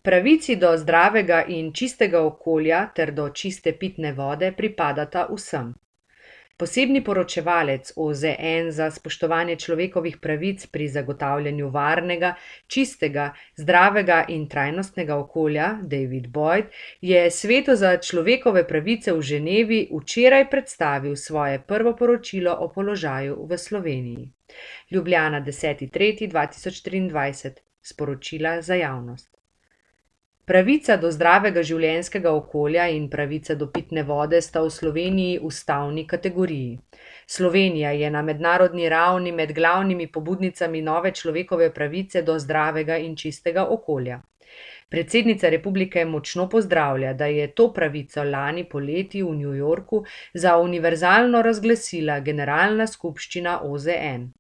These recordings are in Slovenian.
Pravici do zdravega in čistega okolja ter do čiste pitne vode pripadata vsem. Posebni poročevalec OZN za spoštovanje človekovih pravic pri zagotavljanju varnega, čistega, zdravega in trajnostnega okolja, David Boyd, je Svetu za človekove pravice v Ženevi včeraj predstavil svoje prvo poročilo o položaju v Sloveniji. Ljubljana 10. 3. 2023, sporočila za javnost. Pravica do zdravega življenjskega okolja in pravica do pitne vode sta v Sloveniji ustavni kategoriji. Slovenija je na mednarodni ravni med glavnimi pobudnicami nove človekove pravice do zdravega in čistega okolja. Predsednica republike močno pozdravlja, da je to pravico lani poleti v New Yorku za univerzalno razglasila Generalna skupščina OZN.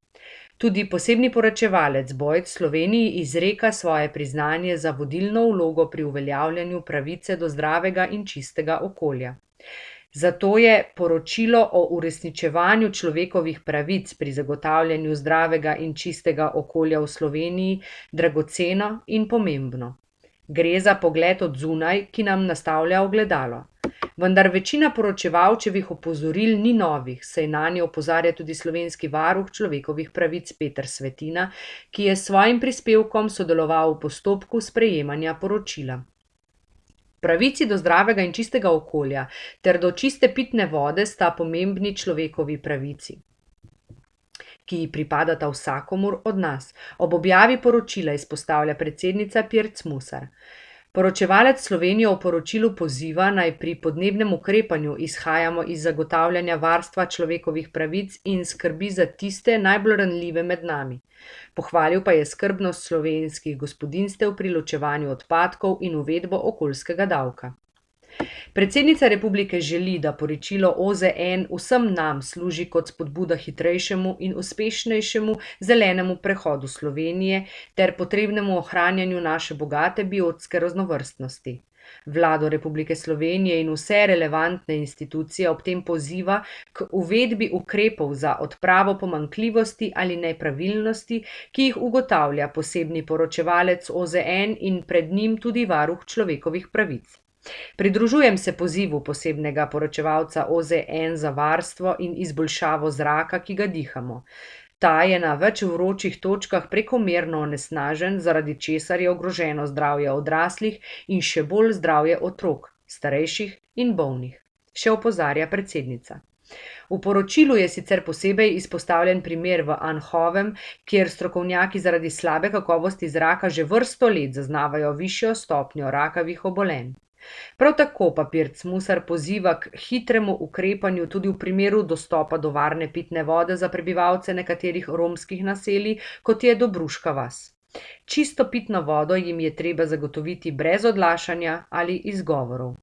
Tudi posebni poročevalec Boyd Sloveniji izreka svoje priznanje za vodilno vlogo pri uveljavljanju pravice do zdravega in čistega okolja. Zato je poročilo o uresničevanju človekovih pravic pri zagotavljanju zdravega in čistega okolja v Sloveniji dragoceno in pomembno. Gre za pogled od zunaj, ki nam nastavlja ogledalo. Vendar večina poročevalčevih opozoril ni novih, saj nanje opozarja tudi slovenski varuh človekovih pravic Peter Svetina, ki je s svojim prispevkom sodeloval v postopku sprejemanja poročila. Pravici do zdravega in čistega okolja ter do čiste pitne vode sta pomembni človekovi pravici, ki ji pripadata vsakomur od nas, ob objavi poročila izpostavlja predsednica Pirc Musar. Poročevalec Slovenijo v poročilu poziva, naj pri podnebnem ukrepanju izhajamo iz zagotavljanja varstva človekovih pravic in skrbi za tiste najbolj ranljive med nami. Pohvalil pa je skrbnost slovenskih gospodinjstev pri ločevanju odpadkov in uvedbo okoljskega davka. Predsednica republike želi, da poročilo OZN vsem nam služi kot spodbuda hitrejšemu in uspešnejšemu zelenemu prehodu Slovenije ter potrebnemu ohranjanju naše bogate biotske raznovrstnosti. Vlado Republike Slovenije in vse relevantne institucije ob tem poziva k uvedbi ukrepov za odpravo pomanjkljivosti ali nepravilnosti, ki jih ugotavlja posebni poročevalec OZN in pred njim tudi varuh človekovih pravic. Pridružujem se pozivu posebnega poročevalca OZN za varstvo in izboljšavo zraka, ki ga dihamo. Ta je na več vročih točkah prekomerno onesnažen, zaradi česar je ogroženo zdravje odraslih in še bolj zdravje otrok, starejših in bolnih, še opozarja predsednica. V poročilu je sicer posebej izpostavljen primer v Anhovem, kjer strokovnjaki zaradi slabe kakovosti zraka že vrsto let zaznavajo višjo stopnjo rakavih obolenj. Prav tako pa Pirc Musar poziva k hitremu ukrepanju tudi v primeru dostopa do varne pitne vode za prebivalce nekaterih romskih naselij, kot je Dobruška vas. Čisto pitno vodo jim je treba zagotoviti brez odlašanja ali izgovorov.